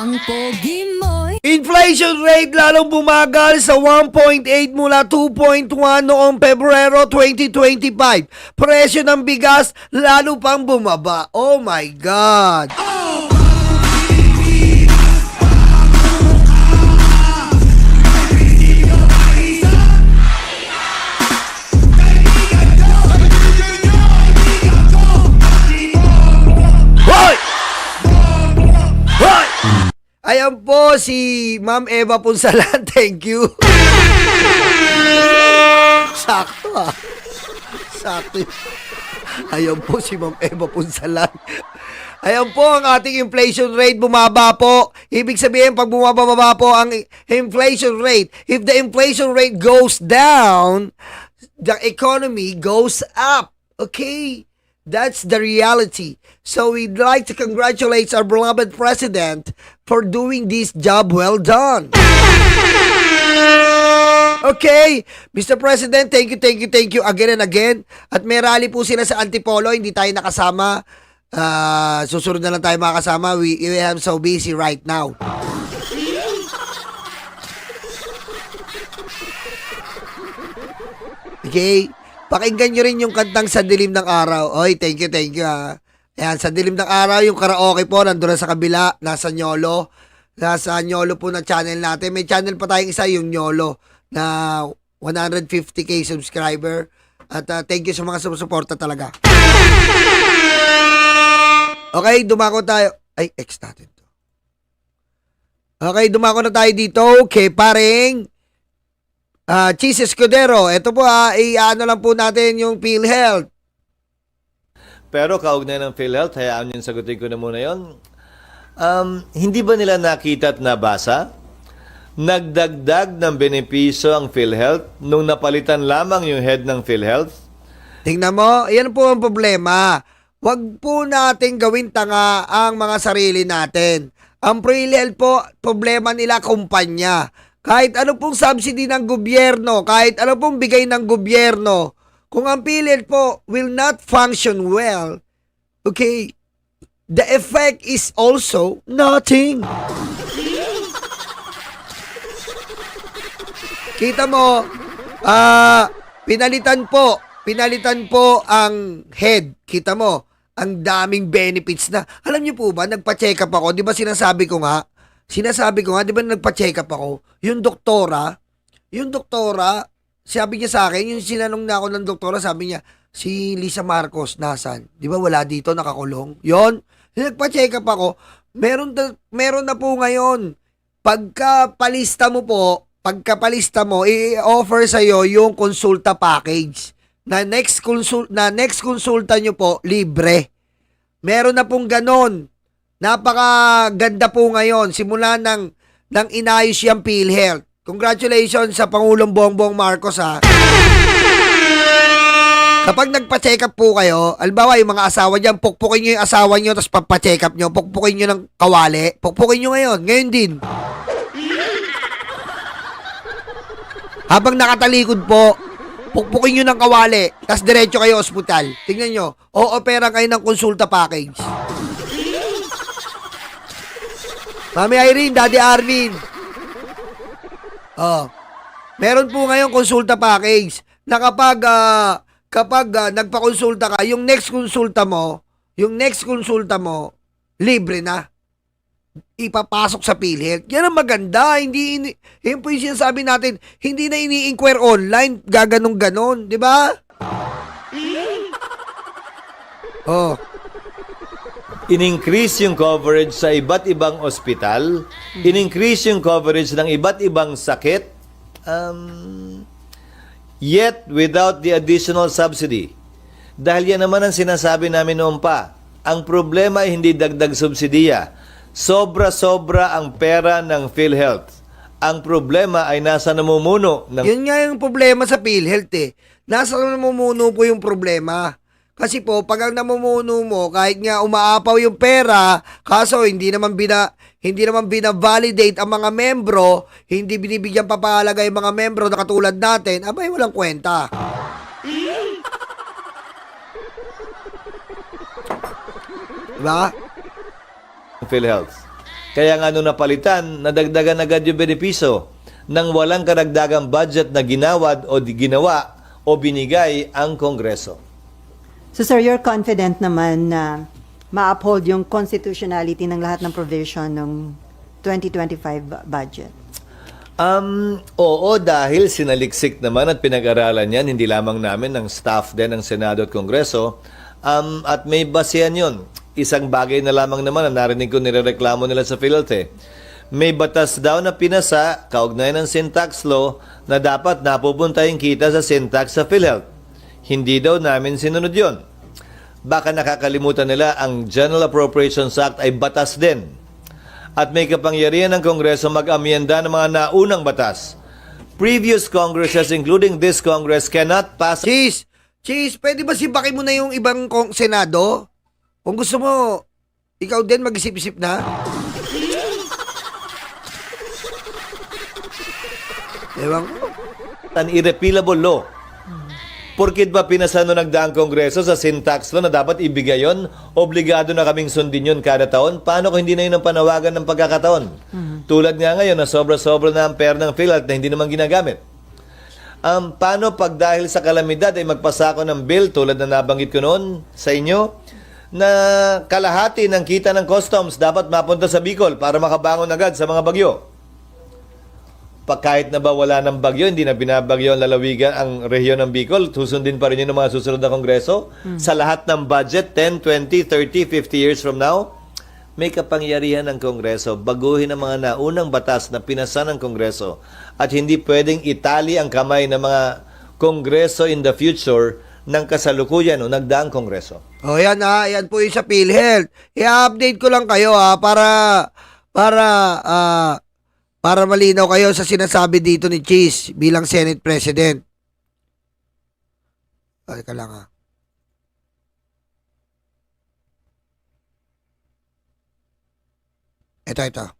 Ang pogi mo'y Inflation rate lalong bumagal sa 1.8 mula 2.1 noong Pebrero 2025. Presyo ng bigas lalo pang bumaba. Oh my God! Hoy! Hoy! Ayan po si Ma'am Eva Punsalan. Thank you. Sakto ah. Sakto. Ayan po si Ma'am Eva Punsalan. Ayan po ang ating inflation rate bumaba po. Ibig sabihin pag bumababa po ang inflation rate, if the inflation rate goes down, the economy goes up. Okay? That's the reality. So we'd like to congratulate our beloved president for doing this job well done. Okay, Mr. President, thank you again and again. At may rally po sila sa Antipolo, hindi tayo nakasama. Susunod na lang tayo makasama. We have so busy right now. Okay, pakinggan nyo rin yung kantang Sa Dilim ng Araw. Oy, thank you ha. Ayan, Sa Dilim ng Araw, yung karaoke po, nandun na sa kabila, nasa Nyolo. Nasa Nyolo po na channel natin. May channel pa tayong isa, yung Nyolo, na 150k subscriber. At thank you sa mga sumusuporta talaga. Okay, dumako tayo. Ay, X natin to. Okay, dumako na tayo dito. Okay, paring Cheese Escudero. Ito po i-ano lang po natin yung PhilHealth. Pero kaugnay ng PhilHealth, hayaan nyo sagutin ko na muna yon. Hindi ba nila nakita at nabasa? Nagdagdag ng benepisyo ang PhilHealth nung napalitan lamang yung head ng PhilHealth? Tingnan mo, yan po ang problema. Huwag po natin gawin tanga ang mga sarili natin. Ang PhilHealth po, problema nila kumpanya. Kahit ano pong subsidy ng gobyerno, kahit ano pong bigay ng gobyerno, kung ang PhilHealth po will not function well, okay, the effect is also nothing. Kita mo, pinalitan po ang head. Kita mo, ang daming benefits na. Alam niyo po ba, nagpa-check up ako, di ba sinasabi ko nga, di ba nagpa-check up ako, yung doktora, sabi niya sa akin, yung sinanong na ako ng doktora, sabi niya, si Lisa Marcos, nasan? Di ba wala dito, nakakulong? Yon, nagpa-check up ako, meron na po ngayon, pagkapalista mo, i-offer sa'yo yung konsulta package. Na next konsulta nyo po, libre. Meron na pong ganon. Napakaganda po ngayon. Simula ng inayos yung PhilHealth. Congratulations sa Pangulong Bongbong Marcos ha. Kapag nagpa-check up po kayo, albawa yung mga asawa dyan, pukpukin nyo yung asawa nyo, tapos papacheck up nyo, pukpukin nyo ng kawali. Pukpukin nyo ngayon din. Habang nakatalikod po, pukpukin nyo ng kawali, tas diretso kayo ospital. Tingnan nyo, o-opera kayo ng konsulta package. Mami Irene, Daddy Arvin. Meron po ngayon konsulta package na kapag nagpa-konsulta ka, yung next konsulta mo, libre na. Ipapasok sa PhilHealth. Yan ang maganda. Yun po yung sinasabi natin, hindi na ini-inquire online, gaganong-ganon, di ba? In-increase yung coverage sa iba't ibang ospital, in-increase yung coverage ng iba't ibang sakit, yet without the additional subsidy. Dahil yan naman ang sinasabi namin noon pa, ang problema ay hindi dagdag subsidiya. Sobra-sobra ang pera ng PhilHealth. Ang problema ay nasa namumuno ng... Yun nga yung problema sa PhilHealth eh. Nasa namumuno po yung problema. Kasi po, pag ang namumuno mo, kahit nga umaapaw yung pera, kaso hindi naman bina-validate ang mga membro, hindi binibigyan papahalaga yung mga membro na katulad natin, abay walang kwenta. Diba? PhilHealth. Kaya nga nung napalitan, nadagdagan agad yung benepisyo nang walang karagdagang budget na ginawad o ginawa o binigay ang Kongreso. So sir, you're confident naman na ma-uphold yung constitutionality ng lahat ng provision ng 2025 budget? Oo, dahil sinaliksik naman at pinag-aralan yan, hindi lamang namin, ng staff din ng Senado at Kongreso. At may basehan yun. Isang bagay na lamang naman na narinig ko nirereklamo nila sa PhilHealth. May batas daw na pinasa, kaugnay ng sin tax law, na dapat napupunta yung kita sa sin tax sa PhilHealth. Hindi daw namin sinunod yon. Baka nakakalimutan nila ang General Appropriations Act ay batas din. At may kapangyarihan ng Kongreso mag-amyenda ng mga naunang batas. Previous Congresses, including this Congress, cannot pass... Cheese, pwede ba sibakin mo na yung ibang Senado? Kung gusto mo, ikaw din mag-isip-isip na. Ewan ko. An irrepealable law. Porkit ba pinasa no nagdaang Kongreso sa sin tax law na dapat ibigay yon, obligado na kaming sundin yun kada taon? Paano kung hindi na yun ang panawagan ng pagkakataon? Tulad nga ngayon na sobra-sobra na ang pera ng PhilHealth na hindi naman ginagamit. Paano pag dahil sa kalamidad ay magpasako ng bill tulad na nabanggit ko noon sa inyo na kalahati ng kita ng customs dapat mapunta sa Bicol para makabangon agad sa mga bagyo? Kahit na ba wala ng bagyo, hindi na binabagyo ang lalawigan ang rehiyon ng Bicol, susundin pa rin yun ng mga susunod na Kongreso. Sa lahat ng budget, 10, 20, 30, 50 years from now, may kapangyarihan ng Kongreso baguhin ang mga naunang batas na pinasa ng Kongreso at hindi pwedeng itali ang kamay ng mga Kongreso in the future ng kasalukuyan o nagdaang Kongreso. O yan yan po yung sa PhilHealth. I-update ko lang kayo para malinaw kayo sa sinasabi dito ni Cheese bilang Senate President. Ay, ka lang Ito.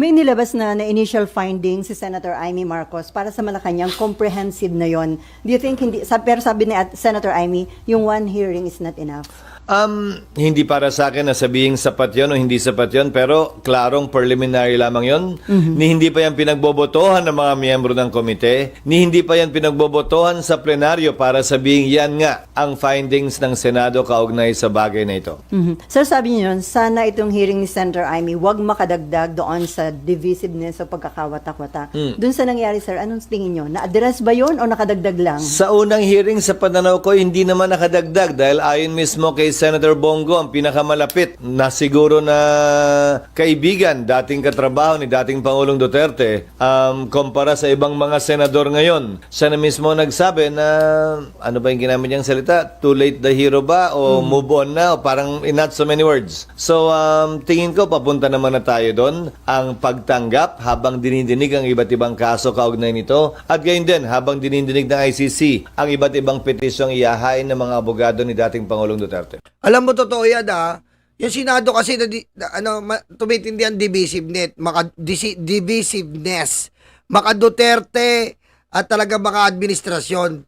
May nilabas na initial findings si Senator Amy Marcos para sa Malacanang, comprehensive na yon. Do you think pero sabi ni Senator Amy, yung one hearing is not enough? Hindi para sa akin na sabihing sapat yon o hindi sapat yon, pero klarong preliminary lamang yon. Ni hindi pa yan pinagbobotohan ng mga miyembro ng komite, ni hindi pa yan pinagbobotohan sa plenaryo para sabihing yan nga ang findings ng Senado kaugnay sa bagay na ito. Sir, sabi niyo yun, sana itong hearing ni Senator Amy wag makadagdag doon sa divisiveness o pagkakawatak-watak. Doon sa nangyari, sir, anong tingin niyo? Na-address ba yon o nakadagdag lang? Sa unang hearing sa pananaw ko, hindi naman nakadagdag dahil ayon mismo kay Senator Bongo, ang pinakamalapit na siguro na kaibigan, dating katrabaho ni dating Pangulong Duterte, kumpara sa ibang mga senador ngayon. Siya na mismo nagsabi na, ano ba yung ginamit niyang salita? Too late the hero ba? O move on na? O parang in not so many words. So, tingin ko, papunta naman na tayo doon. Ang pagtanggap habang dinidinig ang iba't ibang kaso kaugnay nito. At gayon din, habang dinidinig ng ICC ang iba't ibang petisyong iyahain ng mga abogado ni dating Pangulong Duterte. Alam mo, totoo yan Yung Senado kasi tumitindi ang divisiveness, maka-Duterte at talaga maka-administrasyon.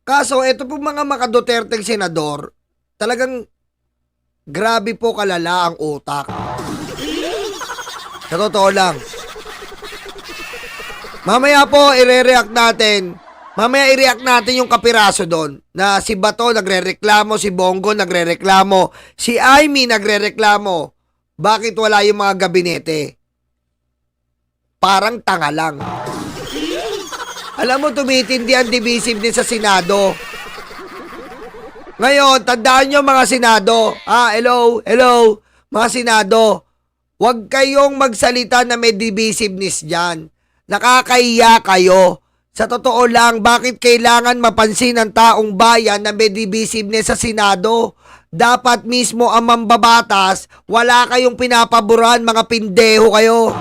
Kaso, ito po mga maka-Duterte senador, talagang grabe po kalala ang utak. Sa totoo lang. Mamaya po, i-react natin yung kapiraso doon na si Bato nagrereklamo, si Bongo nagrereklamo, si Amy nagrereklamo. Bakit wala yung mga gabinete? Parang tanga lang. Alam mo, tumitindi ang divisiveness sa Senado. Ngayon, tandaan nyo mga Senado. Hello, mga Senado. Huwag kayong magsalita na may divisiveness dyan. Nakakahiya kayo. Sa totoo lang, bakit kailangan mapansin ng taong bayan na may divisiveness sa Senado? Dapat mismo ang mambabatas, wala kayong pinapaboran, mga pindeho kayo.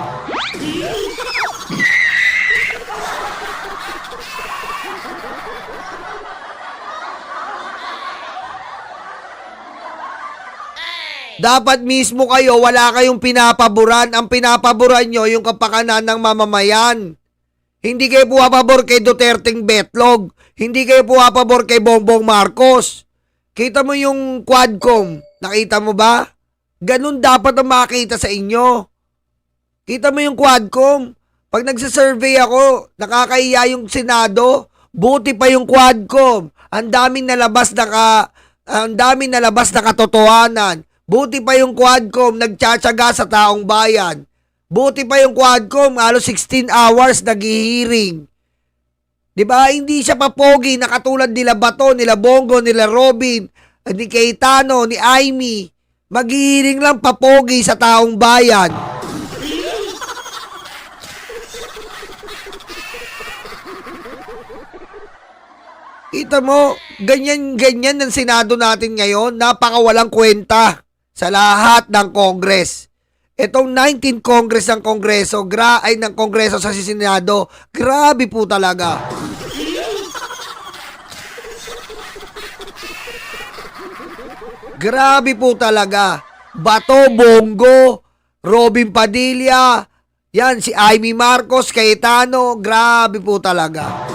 Dapat mismo kayo, wala kayong pinapaboran. Ang pinapaboran nyo, yung kapakanan ng mamamayan. Hindi kayo pumapabor kay Duterteng Betlog. Hindi kayo pumapabor kay Bongbong Marcos. Kita mo yung Quadcom. Nakita mo ba? Ganun dapat ang makita sa inyo. Kita mo yung Quadcom. Pag nagsasurvey ako, nakakaiya yung Senado, buti pa yung Quadcom. Ang daming nalabas na katotohanan. Buti pa yung Quadcom nagtsatsaga sa taong bayan. Buti pa yung Quadcom, halos 16 hours naghihiring. 'Di ba? Hindi siya papogi na katulad nila Bato, nila Bongo, nila Robin, ni Cayetano, ni Amy. Maghihiring lang papogi sa taong bayan. Kita mo, ganyan ang Senado natin ngayon, napakawalang kwenta sa lahat ng Congress. Itong 19th Congress ng Kongreso, ng Kongreso sa Senado, grabe po talaga. Grabe po talaga. Bato, Bongo, Robin Padilla, yan, si Amy Marcos, Cayetano, grabe po talaga.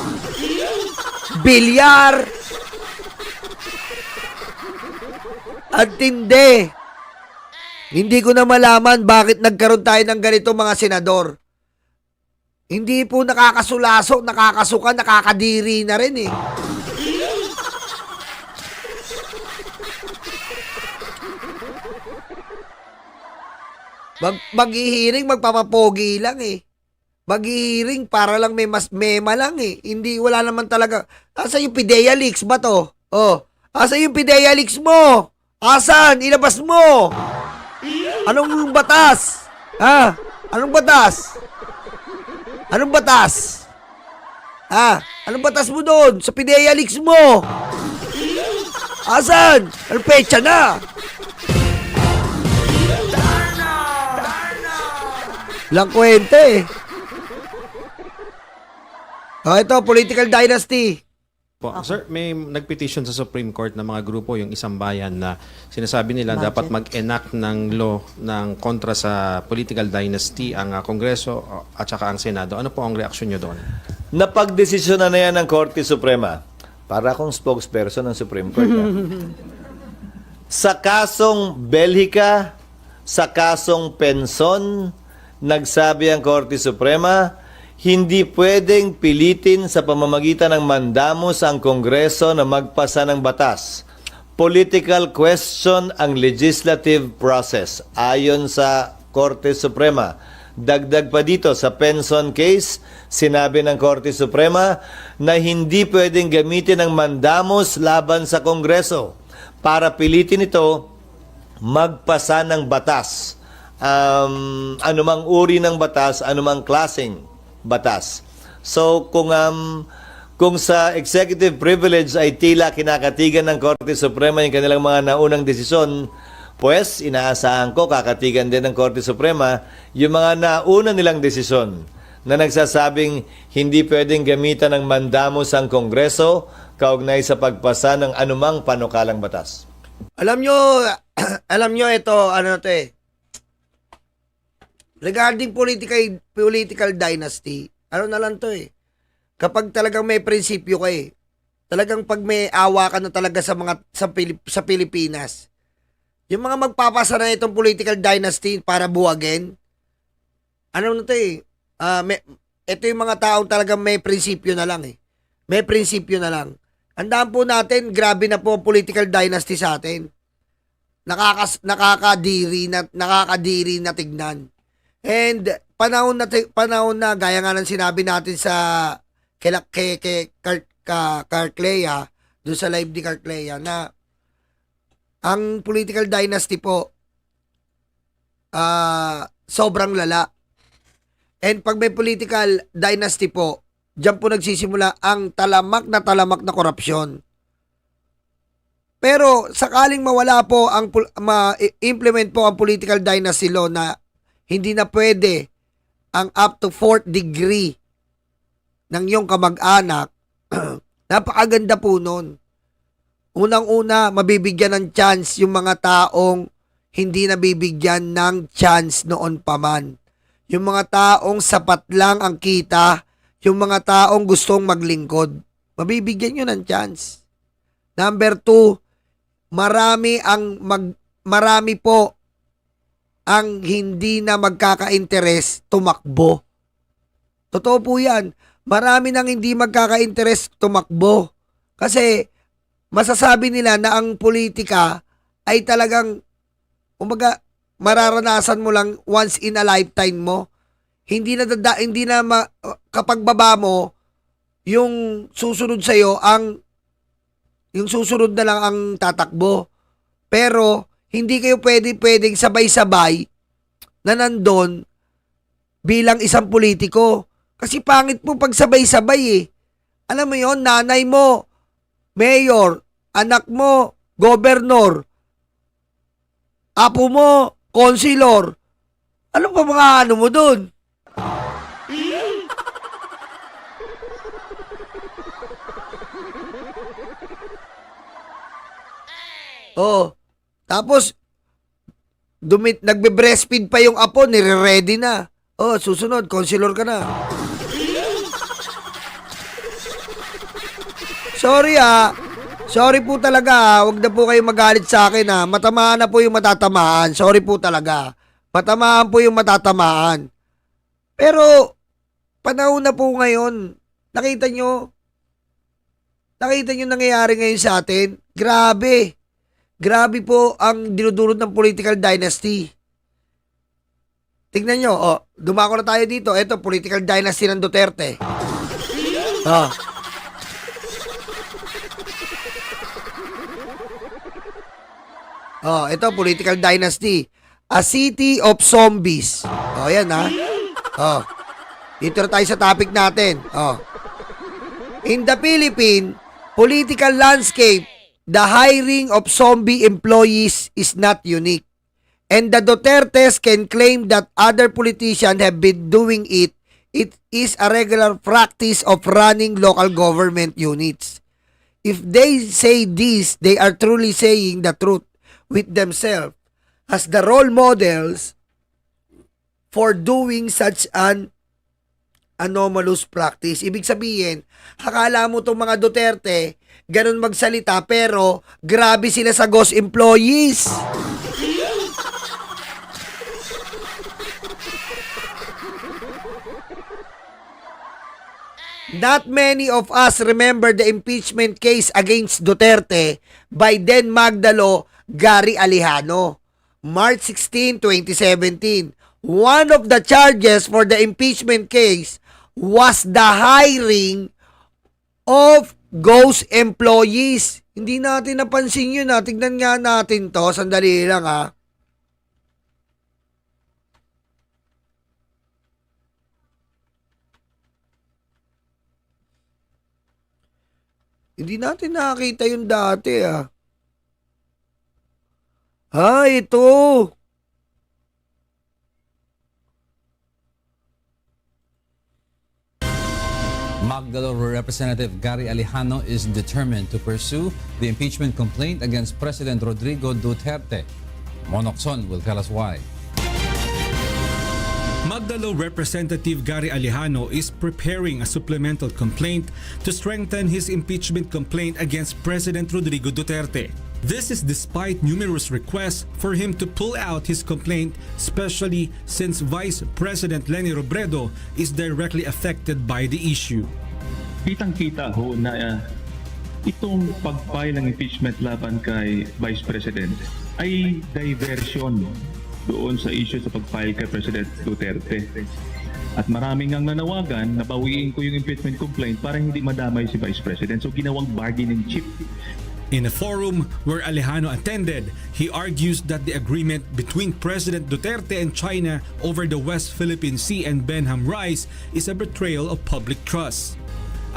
Bilyar. At tindi. Hindi ko na malaman bakit nagkaroon tayo ng ganito mga senador. Hindi po nakakasulaso, nakakasuka, nakakadiri na rin eh. Maghihiring, magpapapogi lang eh. Maghihiring para lang may mas mema lang eh. Hindi, wala naman talaga. Asa yung Pidea Leaks ba to? Oh, asa yung Pidea Leaks mo? Asan? Ilabas mo! Anong batas? Ha? Anong batas? Anong batas? Ha? Anong batas mo doon? Sa Pidea Leaks mo? Asan? Anong pecha na? Lang kwenta eh. Ito, political dynasty. Po. Sir, may nagpetition sa Supreme Court na mga grupo, yung Isang Bayan, na sinasabi nila dapat mag-enact ng law ng kontra sa political dynasty ang Kongreso at saka ang Senado. Ano po ang reaksyon nyo doon? Napagdesisyon na yan ng Korte Suprema. Para akong spokesperson ng Supreme Court. Sa kasong Belgica, sa kasong Penson, nagsabi ang Korte Suprema, hindi pwedeng pilitin sa pamamagitan ng mandamos ang Kongreso na magpasa ng batas. Political question ang legislative process, ayon sa Korte Suprema. Dagdag pa dito, sa Penson case, sinabi ng Korte Suprema na hindi pwedeng gamitin ang mandamos laban sa Kongreso para pilitin ito magpasa ng batas. Anumang uri ng batas, anumang klaseng batas. So kung sa executive privilege ay tila kinakatigan ng Korte Suprema yung kanilang mga naunang desisyon, pues inaasahan ko kakatigan din ng Korte Suprema yung mga nauna nilang desisyon na nagsasabing hindi pwedeng gamitan ng mandamos ang Kongreso kaugnay sa pagpasa ng anumang panukalang batas. Alam nyo ito, ano to eh. Regarding political dynasty, ano na lang to eh. Kapag talagang may prinsipyo ka eh, talagang pag may awa ka na talaga sa Pilipinas, yung mga magpapasa na itong political dynasty para buwagin, ano na to eh, ito yung mga taong talagang may prinsipyo na lang eh. May prinsipyo na lang. Handaan po natin, grabe na po ang political dynasty sa atin. Nakakadiri na tignan. And panahon na gaya nga ng sinabi natin sa Carclea, doon sa live ni Carclea, na ang political dynasty po sobrang lala. And pag may political dynasty po, diyan po nagsisimula ang talamak na korupsyon. Pero sakaling mawala po ma-implement po ang political dynasty law na hindi na pwede ang up to 4th degree ng iyong kamag-anak, napakaganda po nun. Unang-una, mabibigyan ng chance yung mga taong hindi nabibigyan ng chance noon pa man. Yung mga taong sapat lang ang kita, yung mga taong gustong maglingkod, mabibigyan nyo ng chance. Number 2, marami po ang hindi na magkaka-interes tumakbo. Totoo po yan. Marami nang hindi magkaka-interes tumakbo. Kasi masasabi nila na ang politika ay talagang, kumbaga, mararanasan mo lang once in a lifetime mo. Hindi na kapag baba mo, yung susunod sa yung susunod na lang ang tatakbo. Pero hindi kayo pwedeng sabay-sabay na nandun bilang isang politiko. Kasi pangit po pag sabay-sabay eh. Alam mo yon, nanay mo, mayor, anak mo, gobernor, apo mo, konsilor. Ano pa mga ano mo dun? Oh, tapos nagbe-breastfeed pa yung apo, nire-ready na. Oh, susunod, konsilor ka na. Sorry Sorry po talaga. Huwag na po kayo magalit sa akin Matamaan na po yung matatamaan. Sorry po talaga. Matamaan po yung matatamaan. Pero, panahon na po ngayon. Nakita nyo nangyayari ngayon sa atin? Grabe. Grabe po ang dinudulot ng political dynasty. Tingnan nyo, dumako na tayo dito. Ito, political dynasty ng Duterte. Ito, political dynasty. A city of zombies. Yan dito na tayo sa topic natin. In the Philippines, political landscape, the hiring of zombie employees is not unique. And the Dutertes can claim that other politicians have been doing it. It is a regular practice of running local government units. If they say this, they are truly saying the truth with themselves as the role models for doing such an anomalous practice. Ibig sabihin, akala mo itong mga Duterte, ganun magsalita, pero grabe sila sa ghost employees. Not many of us remember the impeachment case against Duterte by then Magdalo Gary Alejano, March 16, 2017. One of the charges for the impeachment case was the hiring of ghost employees. Hindi natin napansin yun Tignan nga natin to. Sandali lang Hindi natin nakakita yung dati ito. Magdalo Representative Gary Alejano is determined to pursue the impeachment complaint against President Rodrigo Duterte. Monokson will tell us why. Magdalo Representative Gary Alejano is preparing a supplemental complaint to strengthen his impeachment complaint against President Rodrigo Duterte. This is despite numerous requests for him to pull out his complaint, especially since Vice President Leni Robredo is directly affected by the issue. Kitang-kita ho na itong pag-file ng impeachment laban kay Vice President ay diversion doon sa issue sa pag-file kay President Duterte. At maraming ang nanawagan na bawiin ko yung impeachment complaint para hindi madamay si Vice President. So ginawang bargaining chip. In a forum where Alejano attended, he argues that the agreement between President Duterte and China over the West Philippine Sea and Benham Rice is a betrayal of public trust.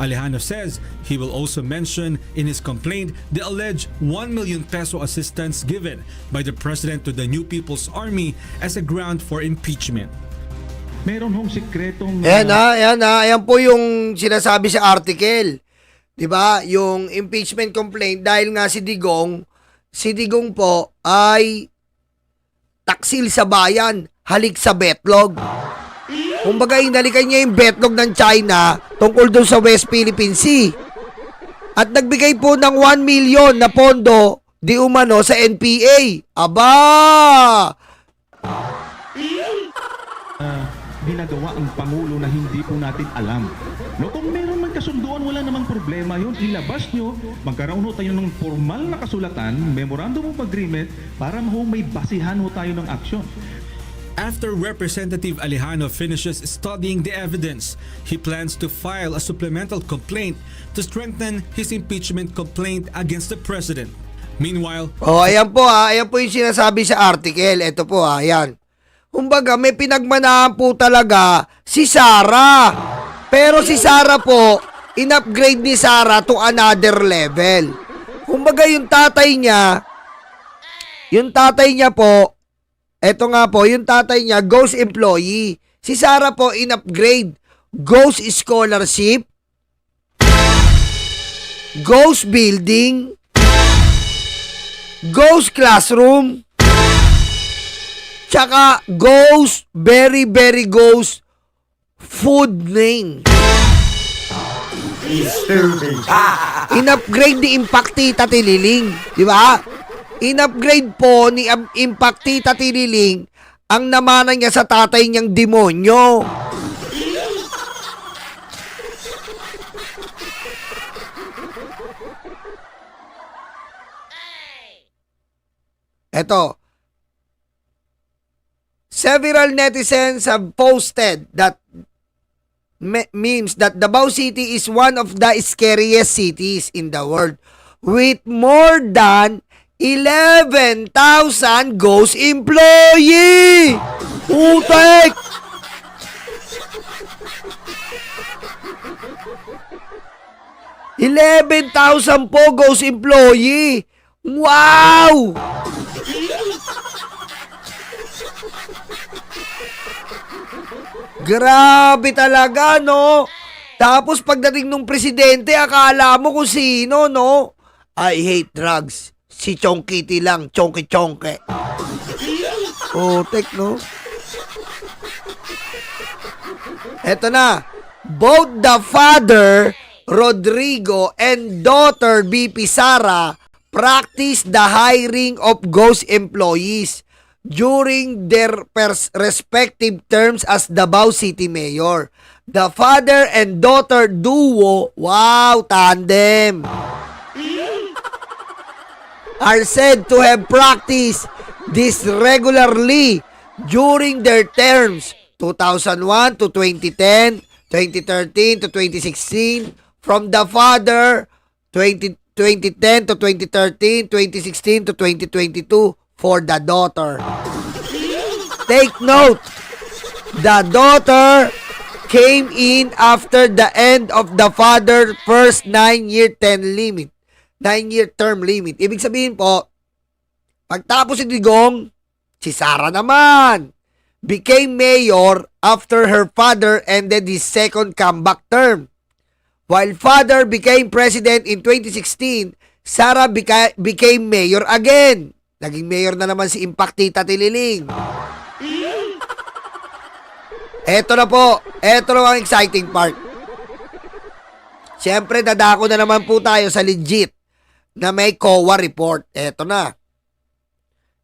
Alejano says he will also mention in his complaint the alleged 1 million peso assistance given by the President to the New People's Army as a ground for impeachment. Meron hong sikretong... Ayan po yung sinasabi sa article. 'Di ba? Yung impeachment complaint dahil nga si Digong po ay taksil sa bayan, halik sa betlog. Kumbaga, inalikan niya yung betlog ng China tungkol doon sa West Philippine Sea. At nagbigay po ng 1 million na pondo di umano sa NPA. Aba! ginagawa ang Pangulo na hindi po natin alam. No, kung meron man kasunduan, wala namang problema yun. Ilabas nyo, magkaroon ho tayo ng formal na kasulatan, memorandum of agreement, para may basihan ho tayo ng aksyon. After Representative Alejano finishes studying the evidence, he plans to file a supplemental complaint to strengthen his impeachment complaint against the president. Meanwhile, Ayan po ayan po yung sinasabi sa article. Ito po ayan. Kumbaga, may pinagmanahan po talaga si Sara. Pero si Sara po, in-upgrade ni Sara to another level. Kumbaga, yung tatay niya po, eto nga po, yung tatay niya, ghost employee. Si Sara po, in-upgrade. Ghost scholarship, ghost building, ghost classroom, tsaka ghost, very, very ghost food name. In-upgrade ni Impactita Tililing. Di ba? In-upgrade po ni Impactita Tililing ang namana niya sa tatay niyang demonyo. Eto. Several netizens have posted that memes that Davao City is one of the scariest cities in the world with more than 11,000 ghost employee. Utek! $11,000 po ghost employee. Wow! Grabe talaga, no? Tapos pagdating nung presidente, akala mo kung sino, no? I hate drugs. Si Chongkiti lang, chonke-chonke. Tek, no? Eto na. Both the father, Rodrigo, and daughter, BP Sara, practice the hiring of ghost employees during their respective terms as Davao City Mayor. The father and daughter duo, wow, tandem, are said to have practiced this regularly during their terms 2001 to 2010, 2013 to 2016, from the father 2010 to 2013, 2016 to 2022 for the daughter. Take note, the daughter came in after the end of the father's first 9-year term limit. Ibig sabihin po, pagtapos ni Digong, si Sara naman became mayor after her father ended his second comeback term. While father became president in 2016, Sara became mayor again. Naging mayor na naman si Impactita Tililing. Eto na po. Eto na ang exciting part. Siyempre, dadako na naman po tayo sa legit na may COA report. Eto na.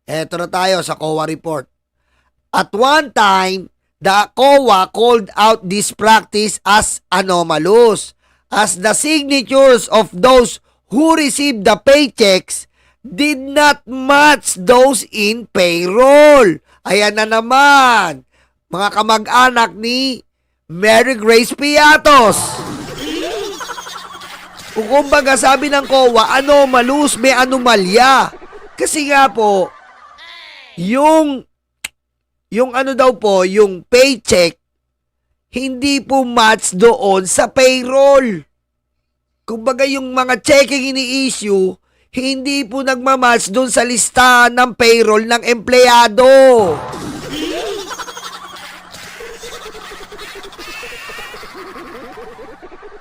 Eto na tayo sa COA report. At one time, the COA called out this practice as anomalous, as the signatures of those who received the paychecks did not match those in payroll. Ayan na naman, mga kamag-anak ni Mary Grace Piatos. Kung kumbaga sabi ng COA, anomalous, may anomalya. Kasi nga po, yung ano daw po, yung paycheck, hindi po match doon sa payroll. Kumbaga yung mga checking ini-issue, hindi po nagmamatch doon sa listahan ng payroll ng empleyado.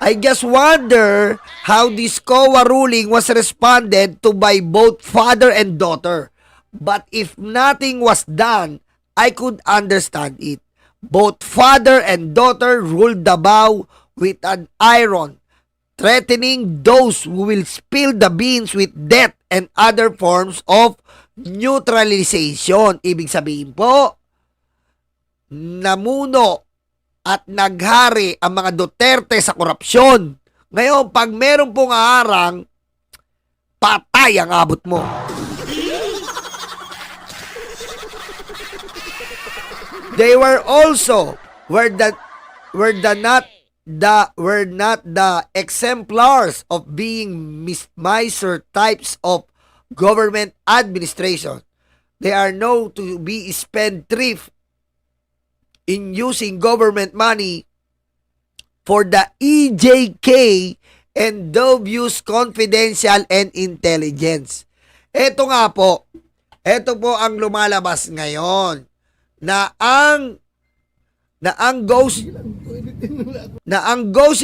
I just wonder how this COA ruling was responded to by both father and daughter. But if nothing was done, I could understand it. Both father and daughter ruled Davao with an iron, threatening those who will spill the beans with death and other forms of neutralization. Ibig sabihin po, namuno at naghari ang mga Duterte sa korupsyon. Ngayon, pag meron pong haharang, patay ang abot mo. They were also were not the exemplars of being miser types of government administration. They are known to be spendthrift in using government money for the EJK and dubious confidential and intelligence. Ito po ang lumalabas ngayon na ang ghost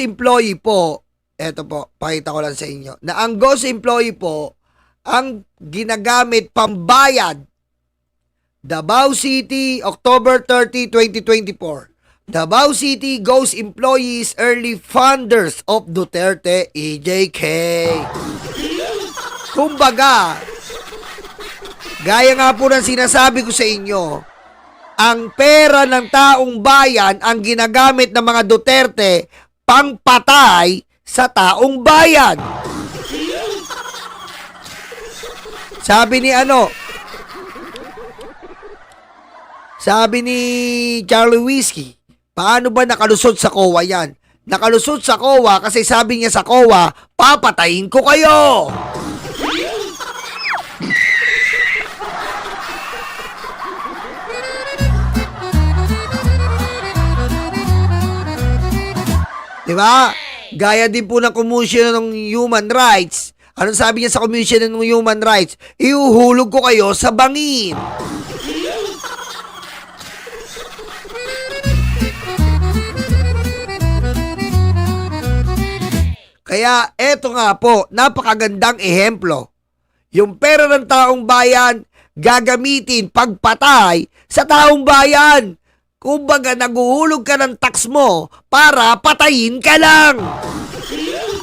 employee po, eto po, pakita ko lang sa inyo, na ang ghost employee po ang ginagamit pambayad. Davao City, October 30, 2024. Davao City ghost employees early funders of Duterte EJK. Kumbaga, gaya nga po ng sinasabi ko sa inyo, ang pera ng taong bayan ang ginagamit ng mga Duterte pangpatay sa taong bayan. Sabi ni Charlie Whiskey, paano ba nakalusot sa COA yan? Nakalusot sa COA kasi sabi niya sa COA, papatayin ko kayo! Diba? Gaya din po ng Commission ng Human Rights. Anong sabi niya sa Commission ng Human Rights? Ihuhulog ko kayo sa bangin. Kaya eto nga po, napakagandang ehemplo. Yung pera ng taong bayan, gagamitin pagpatay sa taong bayan. Kumbaga, naguhulog ka ng tax mo para patayin ka lang.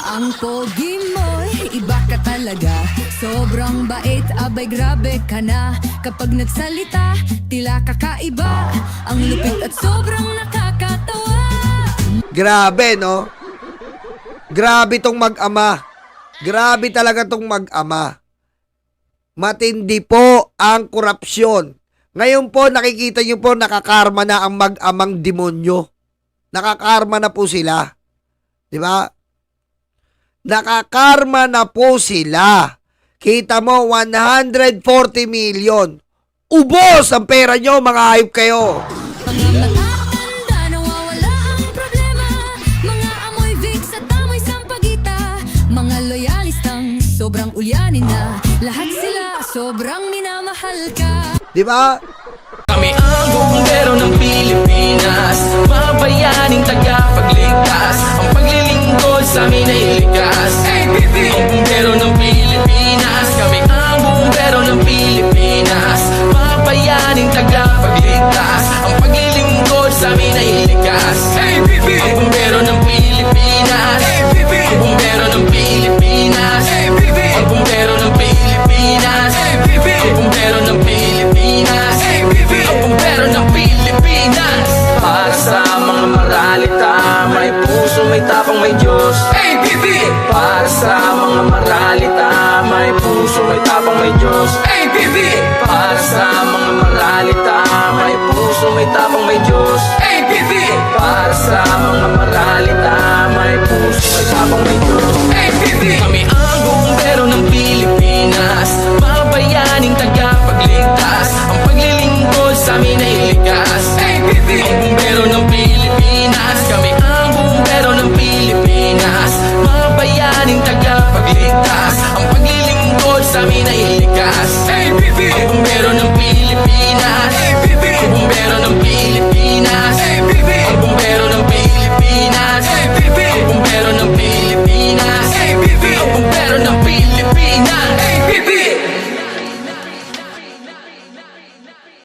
Ang pogi mo, iba ka talaga. Sobrang bait, abay grabe ka na. Kapag nagsalita, tila kakaiba. Ang lupit at sobrang nakakatawa. Grabe, no? Grabe tong mag-ama. Grabe talaga tong mag-ama. Matindi po ang korupsyon. Ngayon po, nakikita nyo po, nakakarma na ang mag-amang demonyo. Nakakarma na po sila. Di ba? Nakakarma na po sila. Kita mo, 140 million. Ubos ang pera nyo, mga hayop kayo. Mga matatanda, nawawala ang problema. Mga amoy Vicks at amoy sampagita. Mga loyalistang sobrang ulyanin na. Lahat sila sobrang minamahal ka. Di ba? Kami ang bumbero ng Pilipinas, mabayaning tagapagligtas. Ang paglilingkod sa amin ay likas. Ang bumbero ng Pilipinas, kami ang bumbero ng Pilipinas, mabayaning tagapagligtas. Ang paglilingkod sa amin ay likas. Ang bumbero ng Pilipinas, ang bumbero ng Pilipinas, ang bumbero ng Pilipinas, ang bumbero ng Pilipinas, ang bumbero ng Pilipinas. Para sa mga maralita, may puso, may tapang, may Diyos. Para sa mga maralita, may puso, may tapang, may Diyos. Para sa mga maralita, may puso, may tapang, may Diyos. Para sa mga maralita, may puso, may tapang, may Diyos. Kami ang bumbero ng Pilipinas, mabayaning tagapagligtas. Ang paglilingkod sa amin ay